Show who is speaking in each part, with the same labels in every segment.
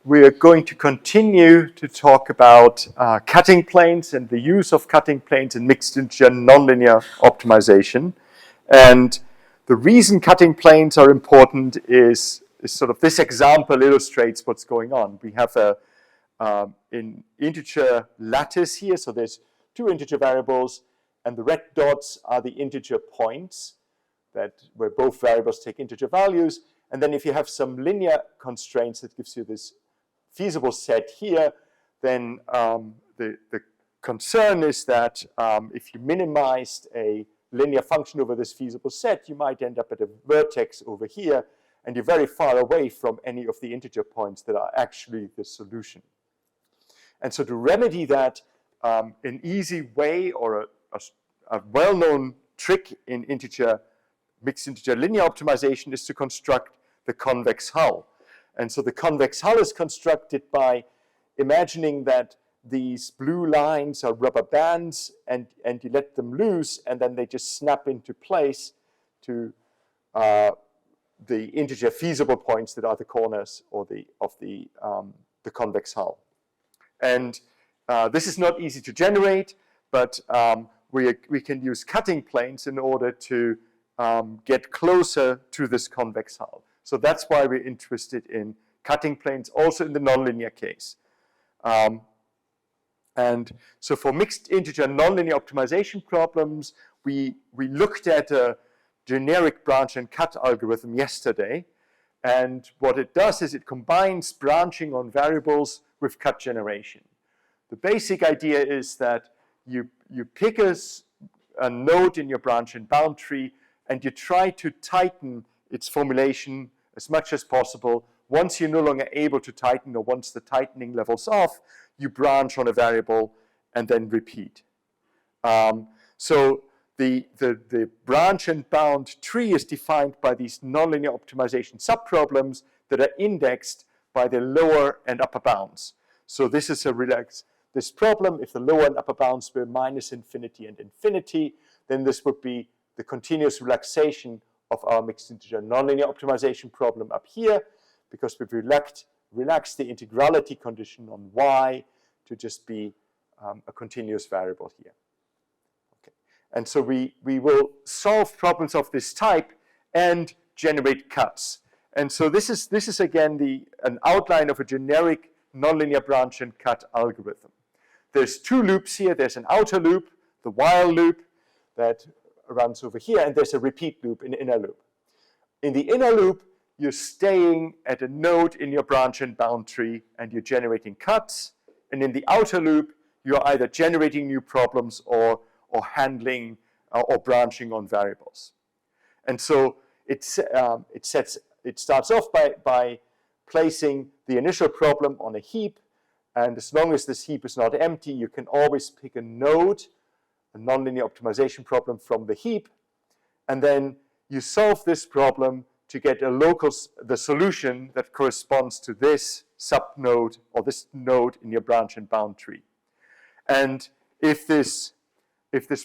Speaker 1: we are going to continue to talk about cutting planes and the use of cutting planes in mixed integer nonlinear optimization. And the reason cutting planes are important is sort of this example illustrates what's going on. We have an integer lattice here, so there's two integer variables, and the red dots are the integer points where both variables take integer values. And then if you have some linear constraints that gives you this feasible set here, then the concern is that if you minimized a linear function over this feasible set, you might end up at a vertex over here, and you're very far away from any of the integer points that are actually the solution. And so to remedy that, an easy way or a well-known trick in mixed integer linear optimization is to construct the convex hull. And so the convex hull is constructed by imagining that these blue lines are rubber bands, and you let them loose, and then they just snap into place to the integer feasible points that are the corners of the convex hull. And this is not easy to generate, but we can use cutting planes in order to get closer to this convex hull. So that's why we're interested in cutting planes, also in the nonlinear case. And so for mixed integer nonlinear optimization problems, we looked at a generic branch and cut algorithm yesterday. And what it does is it combines branching on variables with cut generation. The basic idea is that you pick a node in your branch and bound tree, and you try to tighten its formulation as much as possible. Once you're no longer able to tighten, or once the tightening levels off, you branch on a variable and then repeat. So the branch and bound tree is defined by these nonlinear optimization subproblems that are indexed by the lower and upper bounds. So this is this problem, if the lower and upper bounds were minus infinity and infinity, then this would be the continuous relaxation of our mixed integer nonlinear optimization problem up here, because we've relaxed the integrality condition on y to just be a continuous variable here. Okay. And so we will solve problems of this type and generate cuts. And so this is again an outline of a generic nonlinear branch and cut algorithm. There's two loops here. There's an outer loop, the while loop, that runs over here, and there's a repeat loop, an inner loop. In the inner loop, you're staying at a node in your branch and bound tree, and you're generating cuts. And in the outer loop, you're either generating new problems or handling or branching on variables. And so it starts off by placing the initial problem on a heap, and as long as this heap is not empty, you can always pick a node, a nonlinear optimization problem from the heap, and then you solve this problem to get the solution that corresponds to this subnode or this node in your branch and bound tree. And if this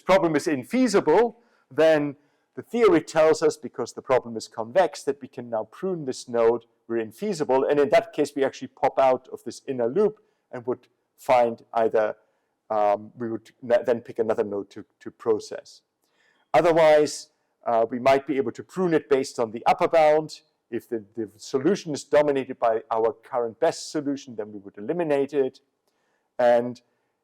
Speaker 1: problem is infeasible, then the theory tells us, because the problem is convex, that we can now prune this node. We're infeasible, and in that case, we actually pop out of this inner loop and would find either we would then pick another node to process. Otherwise, we might be able to prune it based on the upper bound. If the solution is dominated by our current best solution, then we would eliminate it. And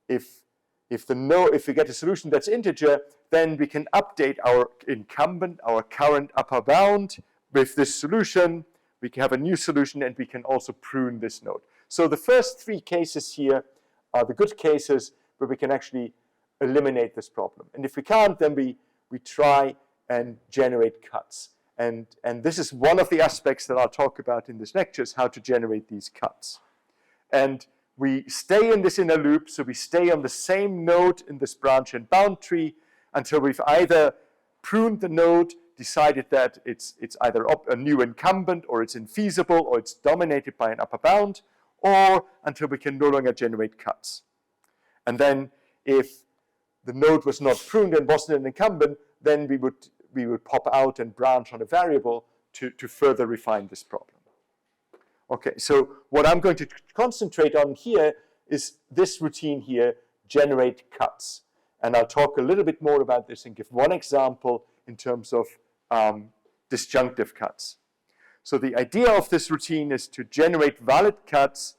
Speaker 1: if we get a solution that's integer, then we can update our incumbent, our current upper bound with this solution. We can have a new solution, and we can also prune this node. So the first three cases here are the good cases where we can actually eliminate this problem. And if we can't, then we try and generate cuts. And this is one of the aspects that I'll talk about in this lecture, is how to generate these cuts. And we stay in this inner loop, so we stay on the same node in this branch and bound tree until we've either pruned the node, decided that it's either a new incumbent, or it's infeasible, or it's dominated by an upper bound, or until we can no longer generate cuts. And then if the node was not pruned and wasn't an incumbent, then we would pop out and branch on a variable to further refine this problem. Okay, so what I'm going to concentrate on here is this routine here, generate cuts. And I'll talk a little bit more about this and give one example in terms of disjunctive cuts. So the idea of this routine is to generate valid cuts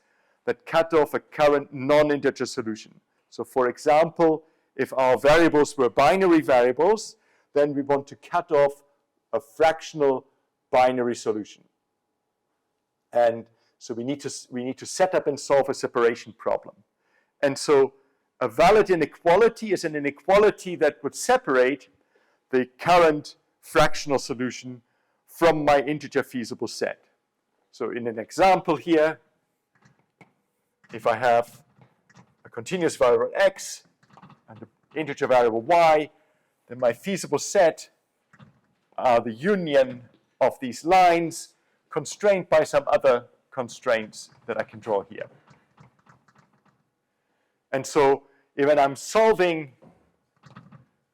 Speaker 1: that cut off a current non-integer solution. So for example, if our variables were binary variables, then we want to cut off a fractional binary solution. And so we need to set up and solve a separation problem. And so a valid inequality is an inequality that would separate the current fractional solution from my integer feasible set. So in an example here, if I have a continuous variable x and an integer variable y, then my feasible set are the union of these lines constrained by some other constraints that I can draw here. And so when I'm solving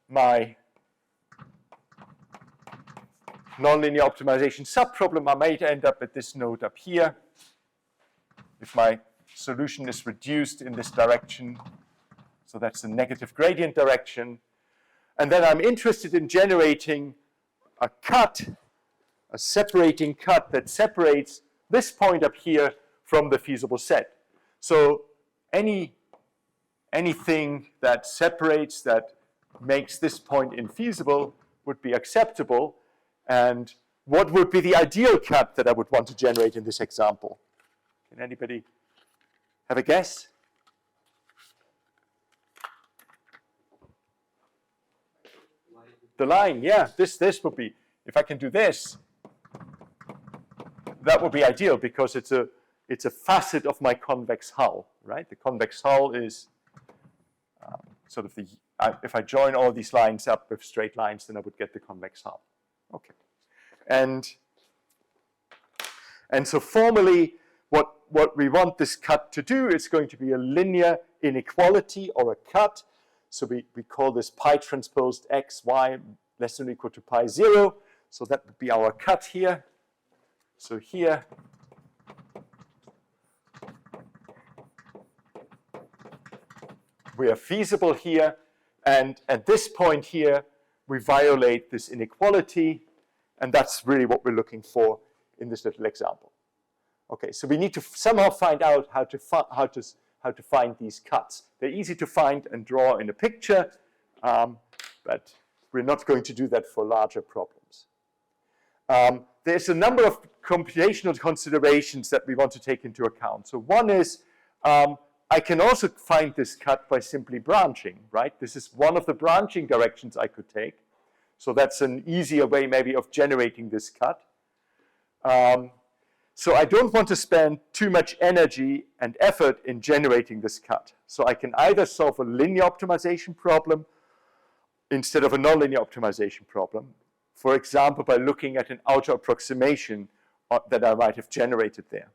Speaker 1: my nonlinear optimization subproblem, I might end up at this node up here. If my solution is reduced in this direction, so that's the negative gradient direction. And then I'm interested in generating a cut, a separating cut that separates this point up here from the feasible set. So anything that separates, that makes this point infeasible would be acceptable. And what would be the ideal cut that I would want to generate in this example? Can anybody have a guess? The line, yeah, this would be, if I can do this, that would be ideal because it's a facet of my convex hull, right? The convex hull is sort of if I join all these lines up with straight lines, then I would get the convex hull. Okay. And so formally, what we want this cut to do is going to be a linear inequality or a cut. So we call this pi transposed x, y less than or equal to pi 0. So that would be our cut here. So here, we are feasible here. And at this point here, we violate this inequality. And that's really what we're looking for in this little example. Okay, so we need to somehow find out how to find these cuts. They're easy to find and draw in a picture, but we're not going to do that for larger problems. There's a number of computational considerations that we want to take into account. So one is, I can also find this cut by simply branching, right? This is one of the branching directions I could take. So that's an easier way maybe of generating this cut. So I don't want to spend too much energy and effort in generating this cut. So I can either solve a linear optimization problem instead of a nonlinear optimization problem. For example, by looking at an outer approximation that I might have generated there.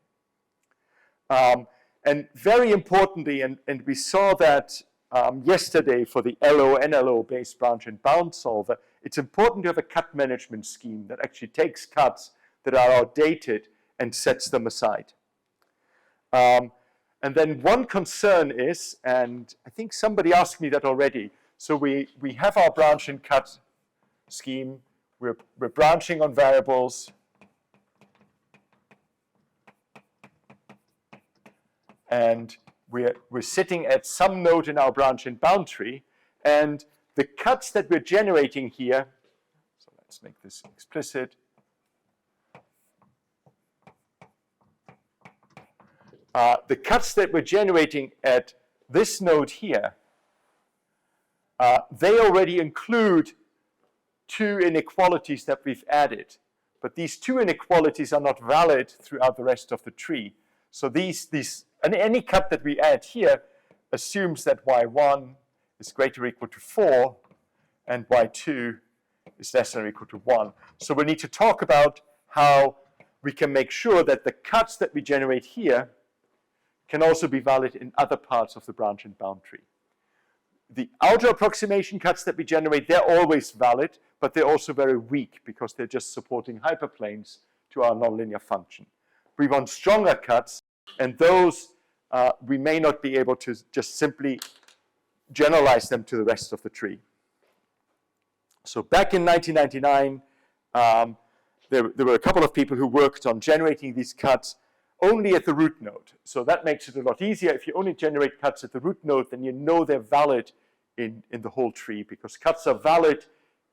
Speaker 1: And very importantly, and we saw that yesterday for the LO-NLO-based branch and bound solver, it's important to have a cut management scheme that actually takes cuts that are outdated and sets them aside. And then one concern is, and I think somebody asked me that already, so we have our branch and cut scheme, we're branching on variables, and we're sitting at some node in our branch and bound tree, and the cuts that we're generating here, so let's make this explicit, the cuts that we're generating at this node here, they already include two inequalities that we've added. But these two inequalities are not valid throughout the rest of the tree. So any cut that we add here assumes that y1 is greater or equal to 4 and y2 is less than or equal to 1. So we need to talk about how we can make sure that the cuts that we generate here can also be valid in other parts of the branch and bound tree. The outer approximation cuts that we generate, they're always valid, but they're also very weak because they're just supporting hyperplanes to our nonlinear function. we want stronger cuts, and those we may not be able to just simply generalize them to the rest of the tree. So back in 1999, there were a couple of people who worked on generating these cuts only at the root node. So that makes it a lot easier. If you only generate cuts at the root node, then you know they're valid in the whole tree, because cuts are valid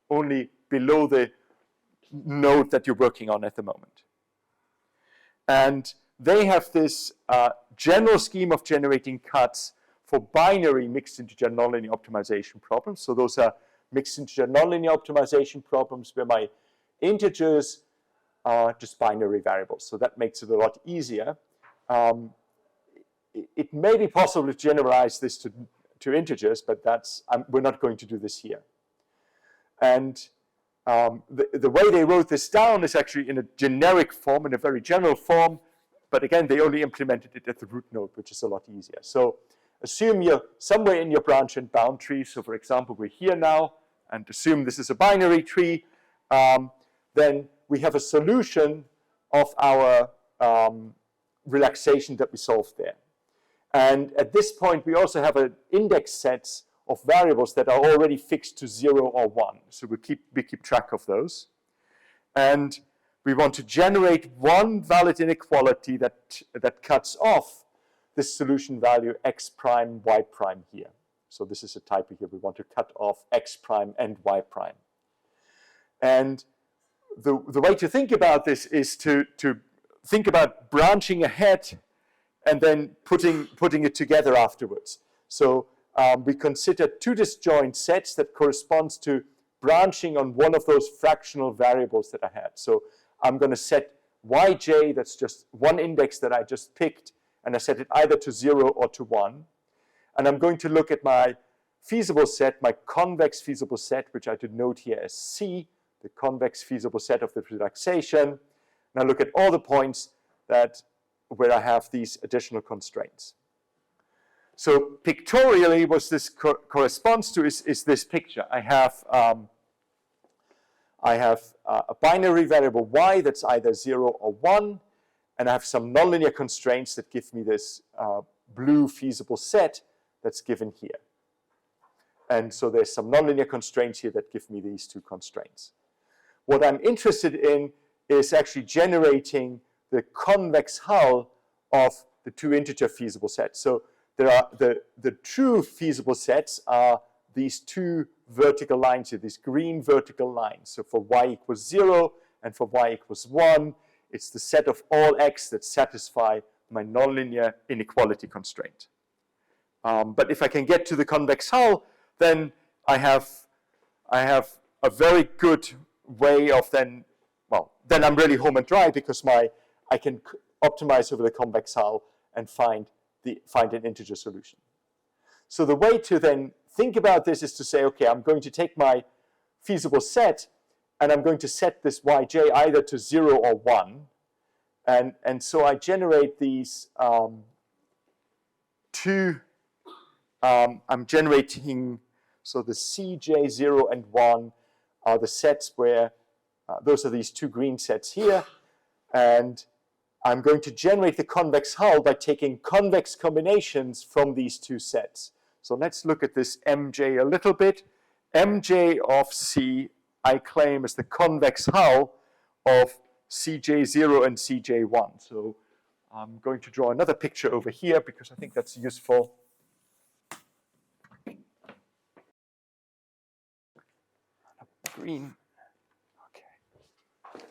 Speaker 1: only below the node that you're working on at the moment. And they have this general scheme of generating cuts for binary mixed integer nonlinear optimization problems. So those are mixed integer nonlinear optimization problems where my integers are just binary variables. So that makes it a lot easier. It may be possible to generalize this to integers, but we're not going to do this here. And the way they wrote this down is actually in a generic form, in a very general form, but again, they only implemented it at the root node, which is a lot easier. So assume you're somewhere in your branch and bound tree. So for example, we're here now, and assume this is a binary tree. Then we have a solution of our relaxation that we solved there. And at this point, we also have an index sets of variables that are already fixed to 0 or 1. So we keep track of those. And we want to generate one valid inequality that cuts off this solution value x prime, y prime here. So this is a typo here. We want to cut off x prime and y prime. And the way to think about this is to think about branching ahead and then putting it together afterwards. So we consider two disjoint sets that corresponds to branching on one of those fractional variables that I had. So I'm going to set yj, that's just one index that I just picked, and I set it either to 0 or to 1. And I'm going to look at my feasible set, my convex feasible set, which I denote here as C, the convex feasible set of the relaxation. And I look at all the points where I have these additional constraints. So pictorially, what this corresponds to is this picture. I have a binary variable y that's either 0 or 1, and I have some nonlinear constraints that give me this blue feasible set that's given here. And so there's some nonlinear constraints here that give me these two constraints. What I'm interested in is actually generating the convex hull of the two integer feasible sets. So there are the true feasible sets are these two vertical lines here, these green vertical lines. So for y equals 0 and for y equals 1, it's the set of all x that satisfy my nonlinear inequality constraint. But if I can get to the convex hull, then I have a very good way of then I'm really home and dry, because I can optimize over the convex hull and find an integer solution. So the way to then think about this is to say, okay, I'm going to take my feasible set and I'm going to set this yj either to 0 or 1. And so I generate these I'm generating, so the cj 0 and 1 are the sets where, those are these two green sets here. And I'm going to generate the convex hull by taking convex combinations from these two sets. So let's look at this mj a little bit. Mj of C I claim is the convex hull of cj0 and cj1. So I'm going to draw another picture over here because I think that's useful. Green. Okay.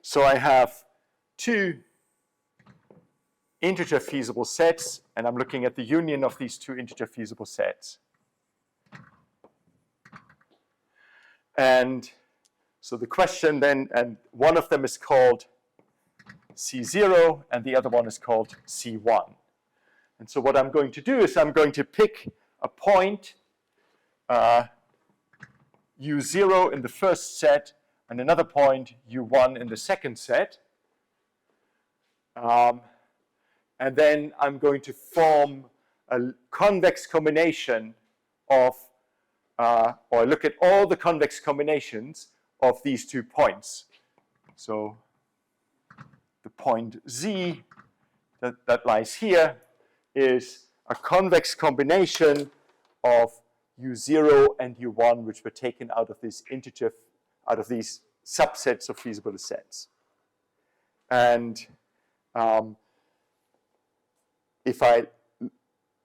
Speaker 1: So I have two integer feasible sets, and I'm looking at the union of these two integer feasible sets. And so the question then, and one of them is called C0 and the other one is called C1. And so what I'm going to do is I'm going to pick a point U0 in the first set and another point U1 in the second set. And then I'm going to form a convex combination of or I look at all the convex combinations of these 2 points. So the point Z that lies here is a convex combination of U0 and U1, which were taken out of this integer, out of these subsets of feasible sets. And if I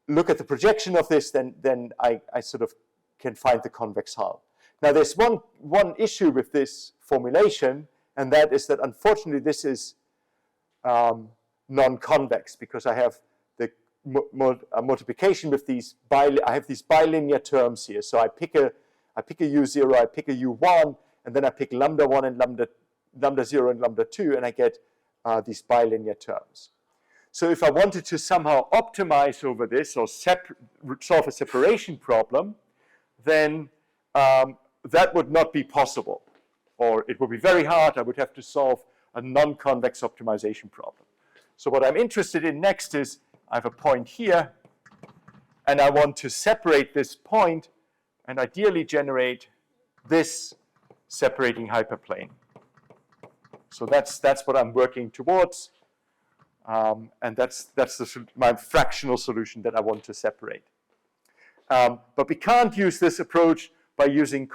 Speaker 1: look at the projection of this, then I sort of can find the convex hull. Now there's one issue with this formulation, and that is that unfortunately this is non-convex, because I have the multiplication with these I have these bilinear terms here. So I pick a U0, I pick a U1, and then I pick lambda 1 and lambda 0 and lambda 2, and I get these bilinear terms. So if I wanted to somehow optimize over this or solve a separation problem, then that would not be possible, or it would be very hard. I would have to solve a non-convex optimization problem. So what I'm interested in next is I have a point here, and I want to separate this point and ideally generate this separating hyperplane. So that's what I'm working towards, and that's my fractional solution that I want to separate. But we can't use this approach by using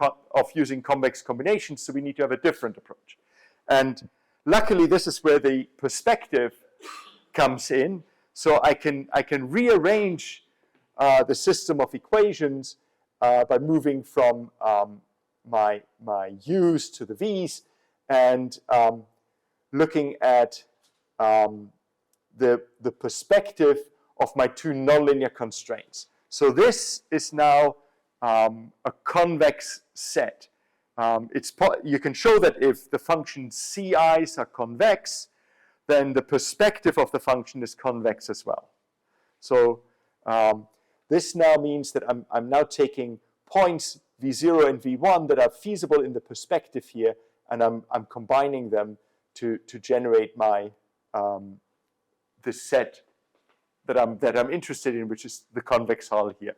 Speaker 1: convex combinations, so we need to have a different approach. And luckily, this is where the perspective comes in. So I can rearrange the system of equations by moving from my u's to the v's, and looking at the perspective of my 2 nonlinear constraints. So this is now a convex set. You can show that if the function ci's are convex, then the perspective of the function is convex as well. So this now means that I'm now taking points v0 and v1 that are feasible in the perspective here, and I'm combining them to generate my the set that I'm interested in, which is the convex hull here.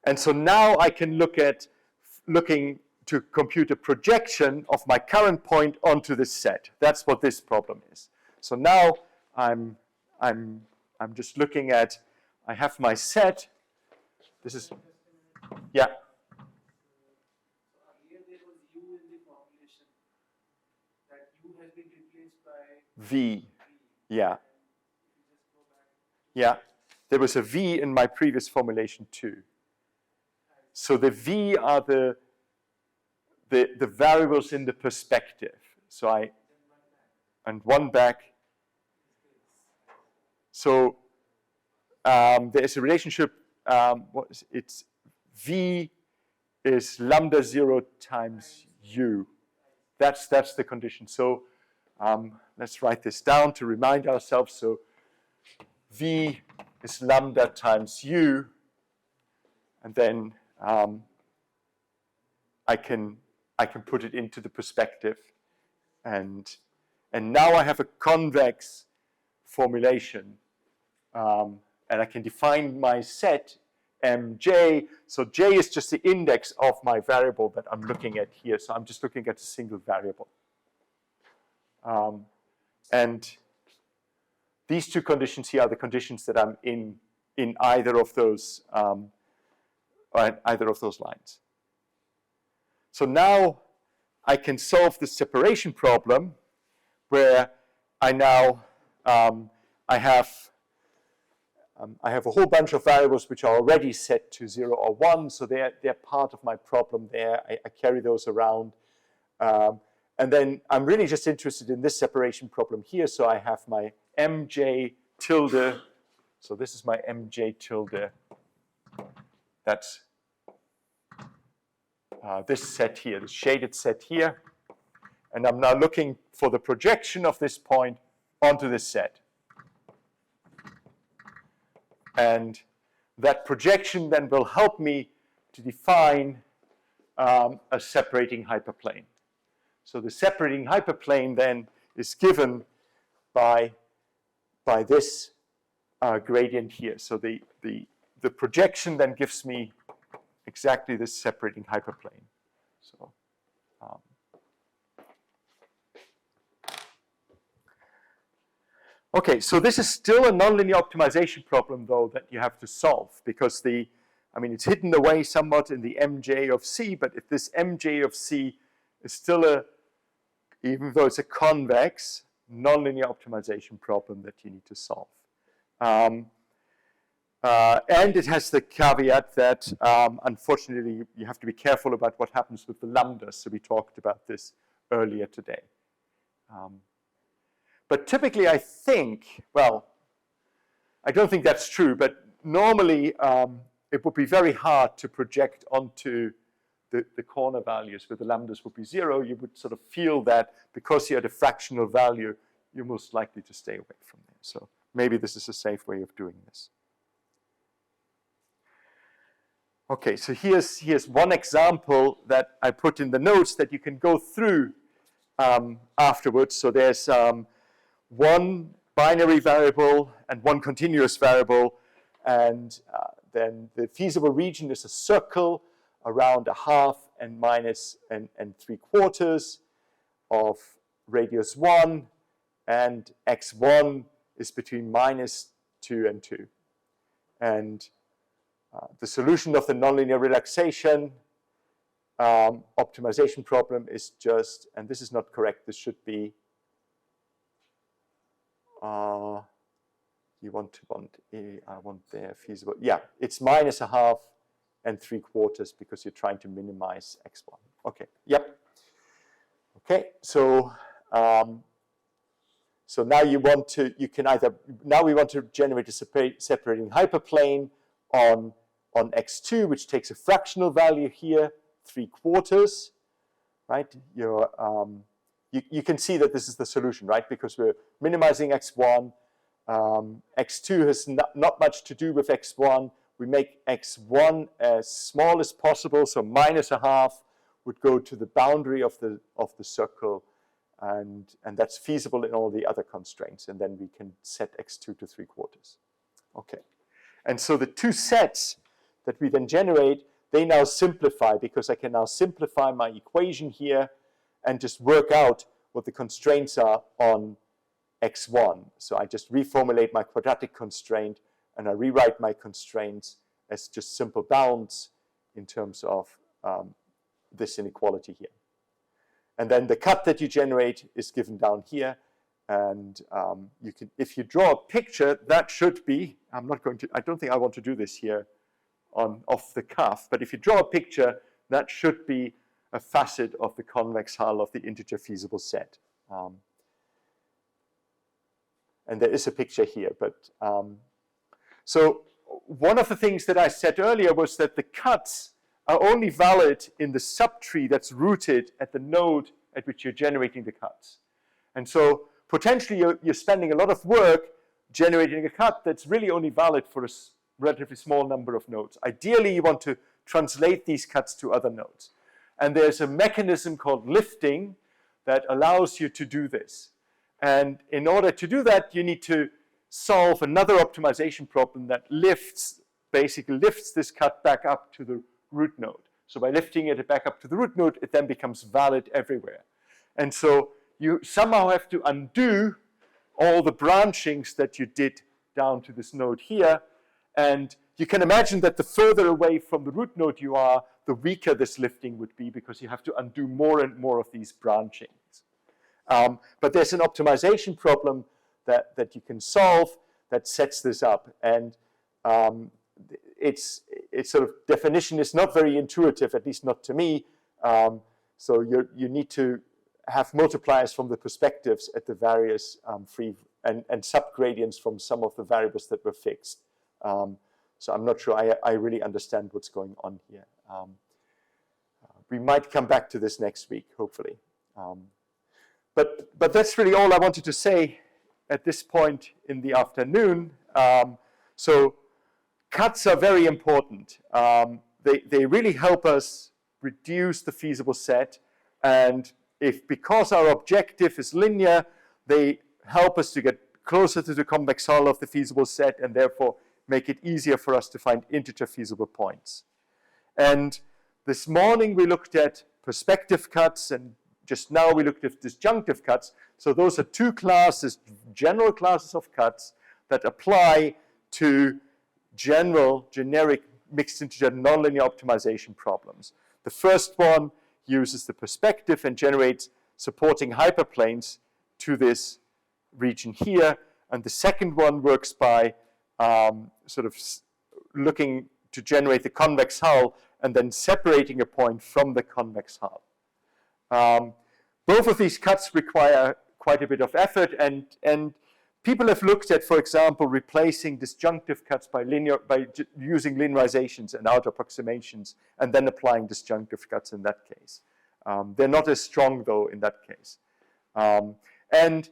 Speaker 1: And so now I can looking to compute a projection of my current point onto this set. That's what this problem is. So now I'm just looking at, I have my set. This is, yeah. V, yeah. Yeah, there was a V in my previous formulation too. So the V are the variables in the perspective. So and one back. So there is a relationship, it's V is lambda 0 times U. That's the condition. So let's write this down to remind ourselves. So V is lambda times U, and then I can put it into the perspective, and now I have a convex formulation, and I can define my set Mj. So J is just the index of my variable that I'm looking at here. So I'm just looking at a single variable. And these 2 conditions here are the conditions that I'm in either of those lines. So now I can solve the separation problem, where I now I have a whole bunch of variables which are already set to 0 or 1, so they're part of my problem there. I carry those around. And then I'm really just interested in this separation problem here, so I have my Mj tilde. So this is my Mj tilde. That's this set here, the shaded set here. And I'm now looking for the projection of this point onto this set. And that projection then will help me to define a separating hyperplane. So the separating hyperplane then is given by this gradient here. So the the projection then gives me exactly this separating hyperplane. So, okay, so this is still a nonlinear optimization problem, though, that you have to solve, because it's hidden away somewhat in the mj of c, but if this mj of c is still even though it's a convex, nonlinear optimization problem that you need to solve. And it has the caveat that, unfortunately, you have to be careful about what happens with the lambdas. So we talked about this earlier today. But typically, I think, well, I don't think that's true, but normally it would be very hard to project onto the corner values where the lambdas would be 0. You would sort of feel that because you had a fractional value, you're most likely to stay away from there. So maybe this is a safe way of doing this. Okay, so here's one example that I put in the notes that you can go through afterwards. So there's one binary variable and one continuous variable, and then the feasible region is a circle around a half and minus and 3/4 of radius 1, and x1 is between -2 and 2. And the solution of the nonlinear relaxation optimization problem is just, and this is not correct, this should be, I want there feasible, yeah, it's -1/2 and 3/4 because you're trying to minimize x1. Okay, yep. Okay, so so now we want to generate a separating hyperplane on x2, which takes a fractional value here, 3/4, right? You can see that this is the solution, right? Because we're minimizing x1. X2 has not much to do with x1. We make x1 as small as possible, so -1/2 would go to the boundary of the circle, and that's feasible in all the other constraints, and then we can set x2 to 3/4. Okay, and so the two sets that we then generate, they now simplify, because I can now simplify my equation here and just work out what the constraints are on x1. So I just reformulate my quadratic constraint, and I rewrite my constraints as just simple bounds in terms of this inequality here. And then the cut that you generate is given down here, and you can, if you draw a picture, that should be, I don't think I want to do this here off the cuff, but if you draw a picture, that should be a facet of the convex hull of the integer feasible set. And there is a picture here, but so one of the things that I said earlier was that the cuts are only valid in the subtree that's rooted at the node at which you're generating the cuts. And so potentially you're spending a lot of work generating a cut that's really only valid for a relatively small number of nodes. Ideally, you want to translate these cuts to other nodes. And there's a mechanism called lifting that allows you to do this. And in order to do that, you need to solve another optimization problem that basically lifts this cut back up to the root node. So by lifting it back up to the root node, it then becomes valid everywhere. And so you somehow have to undo all the branchings that you did down to this node here. And you can imagine that the further away from the root node you are, the weaker this lifting would be, because you have to undo more and more of these branchings. But there's an optimization problem that you can solve that sets this up. And its sort of definition is not very intuitive, at least not to me. So you need to have multipliers from the perspectives at the various free and subgradients from some of the variables that were fixed. So I'm not sure I really understand what's going on here. We might come back to this next week, hopefully. But that's really all I wanted to say at this point in the afternoon. So cuts are very important. They really help us reduce the feasible set. And because our objective is linear, they help us to get closer to the convex hull of the feasible set, and therefore make it easier for us to find integer feasible points. And this morning we looked at perspective cuts, and just now we looked at disjunctive cuts. So those are two classes, general classes of cuts that apply to generic mixed integer nonlinear optimization problems. The first one uses the perspective and generates supporting hyperplanes to this region here. And the second one works by sort of looking to generate the convex hull and then separating a point from the convex hull. Both of these cuts require quite a bit of effort, and people have looked at, for example, replacing disjunctive cuts by using linearizations and outer approximations and then applying disjunctive cuts in that case. They're not as strong, though, in that case. And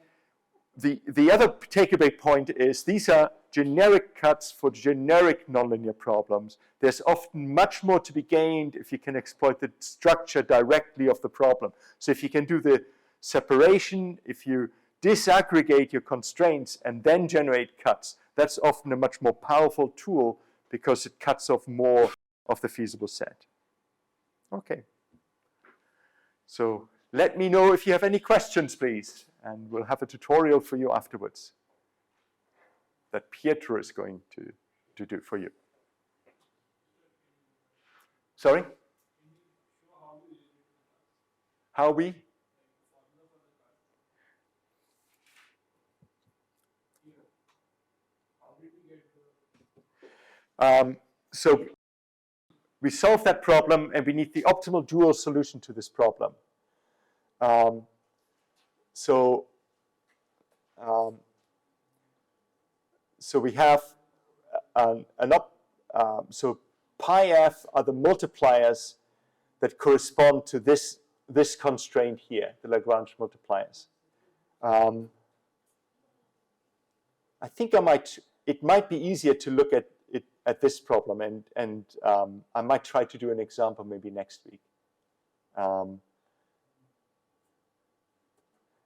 Speaker 1: the other takeaway point is these are generic cuts for generic nonlinear problems. There's often much more to be gained if you can exploit the structure directly of the problem. So if you can do the separation, if you disaggregate your constraints and then generate cuts, that's often a much more powerful tool because it cuts off more of the feasible set. Okay. So let me know if you have any questions, please, and we'll have a tutorial for you afterwards that Pietro is going to do for you. Sorry? How we? So we solve that problem, and we need the optimal dual solution to this problem. So we have so pi f are the multipliers that correspond to this constraint here, the Lagrange multipliers. I think it might be easier to look at this problem, and I might try to do an example maybe next week.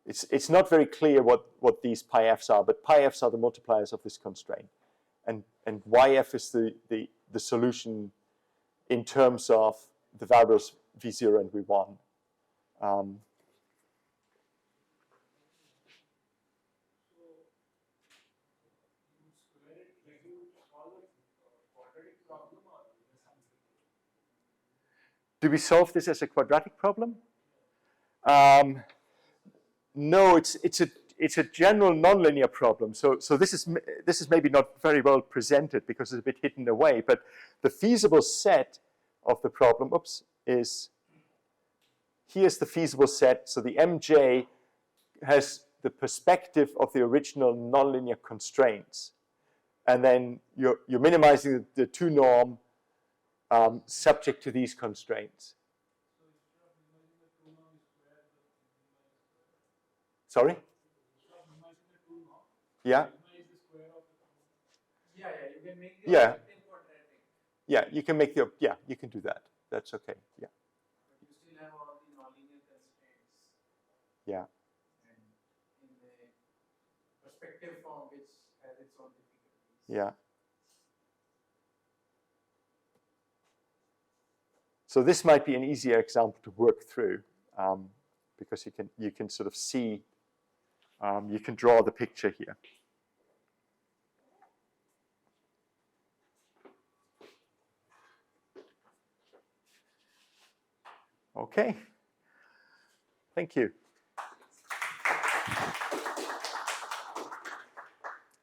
Speaker 1: It's not very clear what these pi f's are, but pi f's are the multipliers of this constraint, and yf is the solution in terms of the variables v0 and v1. Do we solve this as a quadratic problem? No, it's a general nonlinear problem. So this is maybe not very well presented because it's a bit hidden away. But the feasible set of the problem, is here's the feasible set. So the MJ has the perspective of the original nonlinear constraints, and then you're minimizing the two norm subject to these constraints. Sorry? Yeah. Yeah. Yeah, you can make you can do that. That's okay. Yeah.
Speaker 2: But you still have all the nonlinear constraints.
Speaker 1: Yeah.
Speaker 2: And in the perspective form, which has its own difficulties.
Speaker 1: Yeah. So this might be an easier example to work through because you can sort of see, you can draw the picture here. Okay. Thank you.